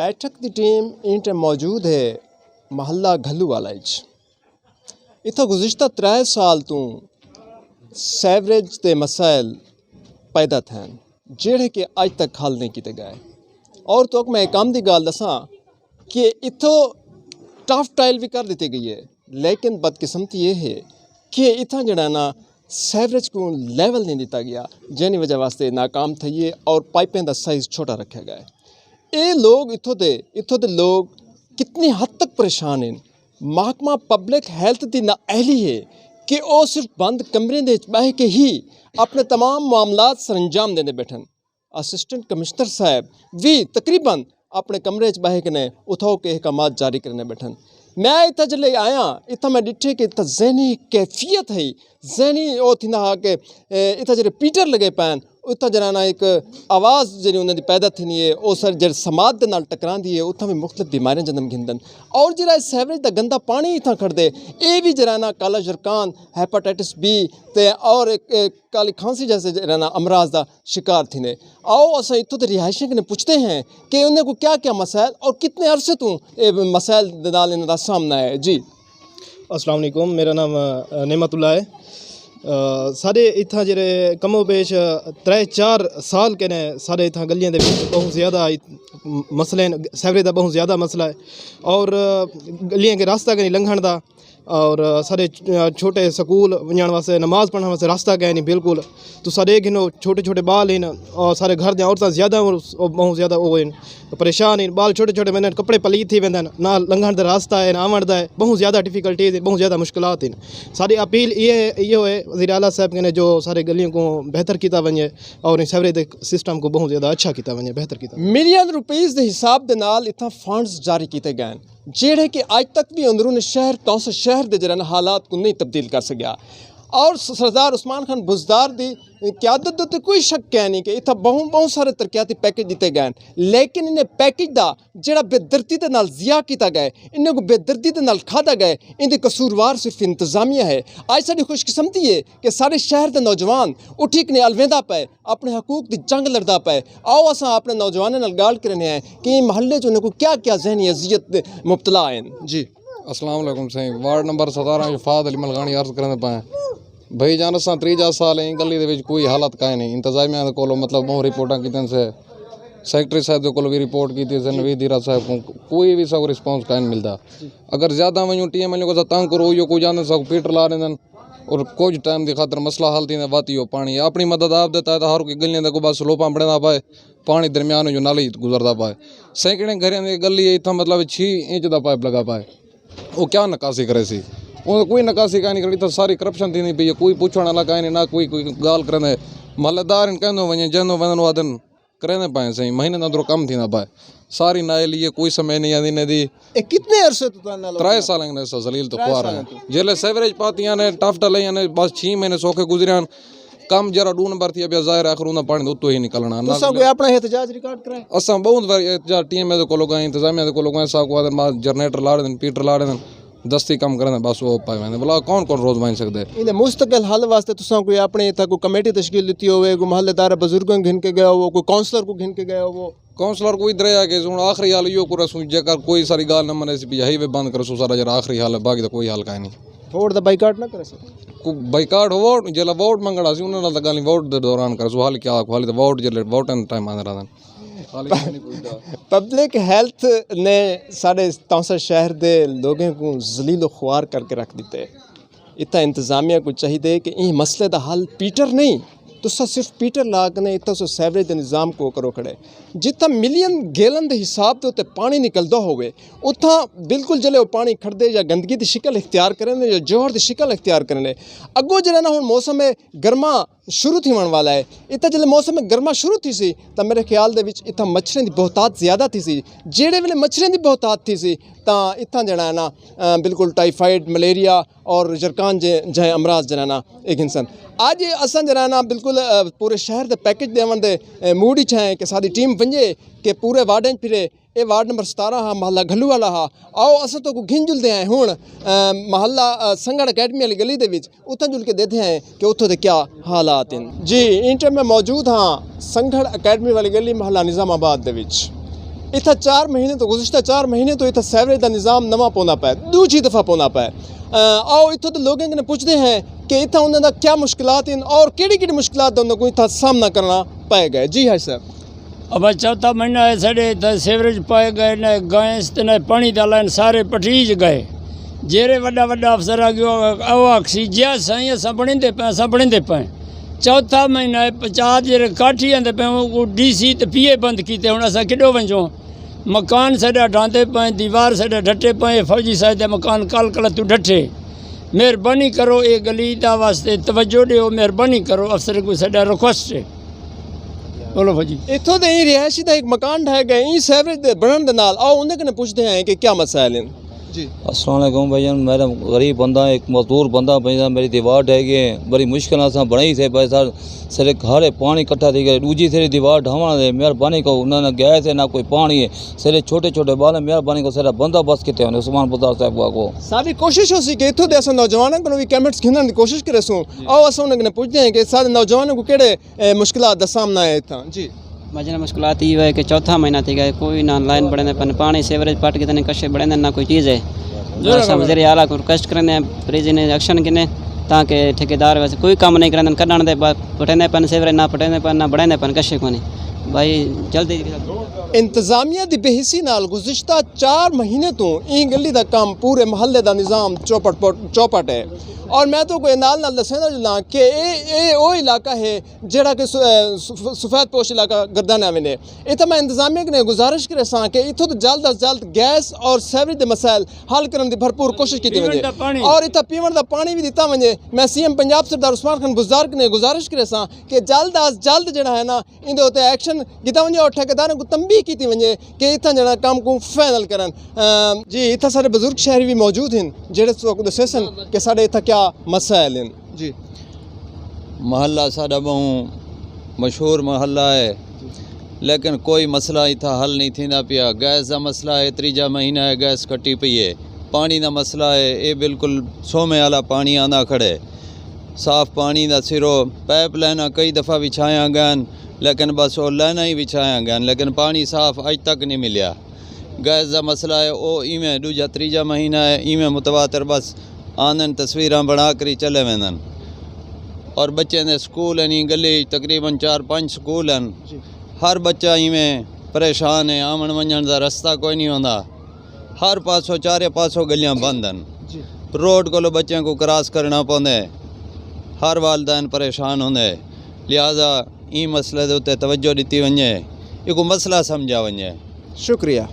बैठक की team int मौजूद है महल्ला घल्लूवाला इत्थों गुज़िश्ता 3 साल तो सैवरेज के मसाइल पैदा थे जेड़े कि अज तक हल नहीं किए गए। और तो मैं एक काम की गल दसा कि इत्थों टफ टाइल भी कर दी गई है, लेकिन बदकिस्मती ये है कि इतना जड़ा ना सैवरेज को लेवल नहीं दिता गया, जिन वजह वास्ते नाकाम थी और पाइपें का साइज़ छोटा रखा गया। ये लोग इत्थों दे लोग कितनी हद तक परेशान हैं। महकमा पब्लिक हेल्थ की नाअहली है कि वो सिर्फ बंद कमरे दे बह के ही अपने तमाम मामलात सर अंजाम देने बैठन। असिस्टेंट कमिश्नर साहब भी तकरीबन अपने कमरे बह के ने उठाओ के अहकामात जारी करने बैठन। मैं इतना जल्द आया इतना मैं डिठे कि इतना जहनी कैफियत है, जहनी वो थी ना कि इतना जरे पीटर लगे पैन उतना जरा एक आवाज़ जी उन्होंने पैदा थी है वो सर जब समाज के नाल टकरांदी है उतना भी मुख्तलिफ बीमारियां जन्म घिंदन। और जरा सैवरेज का गंदा पानी इतना खड़दे ये भी जरा ना काला जरकान हैपेटाइटिस बी ते और काली खांसी जैसे जरा ना अमराज का शिकार थी ने। आओ अस इतों के रिहायशी ने पूछते हैं कि उन्हें को क्या क्या मसाइल और कितने अरसे तो मसाइल नाल इनका सामना है। जी अस्सलाम वालेकुम, मेरा नाम नेमतुल्ला है। सारे इतना जेरे कमो पेश 3-4 साल के ने सारे इतना गलियां दे बहुत ज़्यादा मसले सैवरेज का बहुत ज़्यादा मसला है और गलियां के रास्ता के नहीं लंघण दा और सारे छोटे स्कूल वजन वास्ते नमाज पढ़ने वास्ते रास्ता गए नहीं बिल्कुल। तो सारे गिनो छोटे छोटे बाल हैं और सारे घर दी औरतें ज़्यादा बहुत ज़्यादा वो हैं परेशान हैं। बाल छोटे छोटे वेंदे कपड़े पलीत थी वेंदे ना लंघण का रास्ता है ना आवण दा है, बहुत ज़्यादा डिफिकल्टीज बहुत ज़्यादा मुश्किलात हैं। सारी अपील ये है वज़ीर आला साहब के ने जो सारे गलियों को बेहतर किया वजे और सैवरेज सिस्टम को बहुत ज़्यादा अच्छा किया वजे बेहतर किया। मिलियन रुपीज़ के हिसाब के नाल इतना फंड्स जारी किए गए जेड़े कि अज तक भी अंदरून शहर तौस शहर के जरा हालात को नहीं तब्दील कर सकिया। और सरदार उस्मान खान बुजदार की क्यादत उत्ते कोई शक है नहीं कि इतना बहुत सारे तरक्याती पैकेज दिते गए, लेकिन इन्हें पैकेज का जोड़ा बेदर्दी के नाल ज़िया किया गया, इन्हें को बेदर्दी के नाल खादा गया, इनके कसूरवार सिर्फ इंतजामिया है। आज साड़ी खुशकिस्मती है कि सारे शहर के नौजवान उठी के अलविदा पाए, अपने हकूक की जंग लड़दा पाए। आओ असा अपने नौजवानों नाल गाल करने हैं कि महल्ले च उन्हें को क्या क्या जहनी अजियत मुबतला हैं। जी अस्सलाम वालेकुम सही वार्ड नंबर 17 फाद अली मलगानी अर्ज करने पाए भाई जान असा 53 साल है गली दे विच कोई हालत काए नहीं। इंतजामिया दे कोलो मतलब बहुत रिपोर्टां कीतियां से सैकटरी साहब दे कोलो भी रिपोर्ट की थी नवीद दीरा साहब को कोई भी सब रिस्पॉन्स काए नहीं मिलता। अगर ज़्यादा वजूँ TML को तंग करो यो कोई जाने सब पीटर ला दें और कुछ टाइम की खातर मसला हल थी वाती हो पानी अपनी मदद आप देता है तो हर कोई गलियां को बस स्लोपां बढ़ना पाए पानी दरमियान जो नाली गुजरता पाए। सैकड़े घर की गली इतना मतलब 6 इंच का पाइप लगा पाए वो क्या नकासी करे सी वो कोई नकासी का नहीं करी तो सारी करप्शन थी पी कोई पूछण वाला का नहीं ना कोई गाल करें महल्लेदार कहंदो वजे जंदो वंदो वादन करें पाए सही महीने अंदर कम थी ना पाए सारी नाए लिए कोई समय नहीं आती ने दी कितने अरसे 3 साल ने जलील तो खुआ रहे हैं जेले सेवरेज पातियां ने टाफ्टा लिया ने बस 6 महीने सौखे गुजरियान कम जरा 2 नंबर थी अब जाहिर आखिर उन्हें पानी उत्तो ही निकलना ना कोई अपना एहतजाज रिकॉर्ड कराए असा बहुत बार एहतजाज TMA दे कोलो गए इंतजामिया दे कोलो गए सा को बाद जनरेटर ला देन पीटर ला देन दस्ती कम करें बस वो पाए मैंने बोला कौन कौन रोज मान सकते इन्हें मुस्तकिल हल वास्ते तुसा कोई अपने इतना कोई कमेटी तश्कील दी होवे कोई महल्लेदार बुजुर्गों घिन के गया हो कोई काउंसलर को घिन के गया हो काउंसलर कोई इधर आ के आखिरी हाल यो को रसू जेकर कोई सारी गाल न मने सी हाईवे बंद कर सो सारा जरा आखिरी हाल बाकी तो कोई हाल का नहीं वोट दा बाइकाट ना करे को बाइकाट वोट जेला वोट मंगड़ा सी उन्हें गाल वोट दे दौरान कर सो हाल क्या हाल तो वोट जेले वोट टाइम आ रहा पब्लिक हेल्थ ने साढ़े 63 शहर के लोगों को जलील ख्वार करके रख दिते। इतना इंतजामिया को चाहिए कि इन मसले का हल पीटर नहीं तो सिर्फ पीटर ला के इतना सो सैवरेज के निज़ाम को करो खड़े जितना मिलियन गैलन के हिसाब से उत्ते पानी निकलता होवे उतना बिल्कुल जले वो पानी खड़दे या गंदगी की शिकल इख्तियार करें या जोहर की शिकल इख्तियार करें। अगो जरा ना हुण मौसम गर्मा शुरू थी होने वाला है इतना जल्द मौसम गर्मा शुरू थी सी तो मेरे ख्याल दे विच इतना मच्छरें की बहुतात ज़्यादा थी सी जेड़े वेले मच्छरें की बहुतात थी सी तो इतना जरा है ना बिल्कुल टाइफाइड मलेरिया और जरकान जै अमराज जरा ना एक इंसान आज असा जरा ना बिल्कुल पूरे शहर के पैकेज देवन दे मूड ही है कि सारी टीम वंजे कि पूरे वार्डन फिरे ये वार्ड नंबर 17 हा महल्ला घल्लूवाला हा। आओ अस तो को घिन जुलते हैं हुण महल्ला संगड़ अकैडमी वाली गली दे विच उत्थे जुल के देखते हैं कि उत्थों के क्या हालात हैं। जी इंटर में मौजूद हाँ संगड़ अकैडमी वाली गली महल्ला निज़ामाबाद दे विच इतना 4 महीने तो गुज़िश्ता 4 महीने तो इतना सैवरेज का निज़ाम नवा पौना पाए दूजी दफ़ा पौना पाए आओ इतों तो लोगों ने पूछते हैं कि इतना उन्होंने क्या मुश्किलात हैं और केड़ी मुश्किलात का उन्होंने इतना सामना करना पाएगा। जी हाँ सर। अब चौथा महीना है साढ़े सीवरेज पाए गए न गैस न पानी का लाइन सारे पटीज गए जेरे वड्डा वड्डा अफसर आ गयो आखसी जिया साईं असां बणींदे पे चौथा महीना है 50 जेरे काठी आंदे पे DC ते PA बंद कीते हुण असां किॾो वञूं मकान सॼा ढांदे पे दीवार सॼा ढटे पे फौजी साहिब जा मकान कल तू ढटे मेहरबानी करो ये गली दा वास्ते तवज्जो ॾियो मेहरबानी करो अफसर को सॼा रिक्वेस्ट है बोलो फौजी इतों तो यही रिहायशी का एक मकान ढह गए यही सैवरेज के बढ़ने के नाल आओ उन्हें कने पूछते हैं कि क्या मसाइल हैं। जी अस्सलाम वालेकुम भाईजान मेरा गरीब बंदा एक मजदूर बंदा भाईजान मेरी दीवार ढह गई बड़ी मुश्किल से बनाई थे भाई सर सिरे घरे पानी इकट्ठा थी गए दूजी सिरे दीवार ढावण दे मेहरबानी को ना गैस है ना कोई पानी है सिरे छोटे छोटे बाल मेहरबानी को सिरा बंदोबस्त किते हैं उस्मान बुदार साहब को सारी कोशिश हो सी कि इतों दे असां नौजवानों को भी कैमेट्स खिंदण की कोशिश करे सूं आओ असां उन्हें पूछते हैं कि सारे नौजवानों को केड़े मुश्किलात का सामना है इतना। जी मजन मुश्किलात ये है कि चौथा महीना थी गए कोई ना लाइन बढ़े पन पानी सेवरेज पाट के तने कशे बढ़े ना कोई चीज़ है वज़ीर आला को रिक्वेस्ट करें प्रेजी ने एक्शन किने ताकि ठेकेदार वैसे कोई काम नहीं करें कढ़ण दे पटेंदे पन सेवरेज ना पटेंदे पन ना बढ़ेंदे पन कशे कोनी भाई जल्दी इंतजामिया की बेहिसी नाल गुज़िश्ता 4 महीने तो ई गली का काम पूरे महल्ले का निज़ाम चौपट है और मैं तो कोई नाल दसना चला कि ये वो इलाका है जड़ा कि सफ़ेद पोश इलाका गर्दाना में इतना मैं इंतजामिया ने गुजारिश करे सा कि इतों तो जल्द अज जल्द गैस और सैवरेज के मसाइल हल करने की भरपूर कोशिश की वजे और इतना पीवन का पानी भी दिता वजे। मैं CM पंजाब सरदार उस्मान खान बुज़दार ने गुजारिश करे सा कि जल्द अज जल्द जड़ा है ना इन एक्शन किया वजे और ठेकेदारों को तंबीह की वजे कि इतना जड़ा काम को फाइनल करन। जी इतना सारे बुजुर्ग शहरी भी मौजूद हैं जेड़े दसे सन कि साढ़े इतना क्या मसाइल हैं। जी महल्ला साडा बहु मशहूर महल्ला है लेकिन कोई मसला इतना हल नहीं थींदा पिया। गैस का मसला है 3 महीना है गैस कटी पई है। पानी का मसला है ये बिल्कुल सोमे वाला पानी आंदा खड़े साफ पानी का सिरो पाइप लाइना कई दफ़ा बिछाया गन लेकिन बस वो लाइना ही बिछाया गन लेकिन पानी साफ अज तक नहीं मिलिया। गैस का मसला है वो इवें दूजा 3 महीना है इवें मुतवातर बस आनन तस्वीर बना कर चले वेंदन और बच्चे ने स्कूल हैं गली तकरीबन 4-5 स्कूल हैं हर बच्चा इवें परेशान है आवन वञण का रास्ता कोई नहीं होंदा हर पासों चारे पासों गलियां बंद हैं रोड को बच्चों को क्रॉस करना पौंदे हर वालदैन परेशान होंदे लिहाजा ई मसले के उत्ते तवज्जो दी वजे इको मसला समझा वजे। शुक्रिया।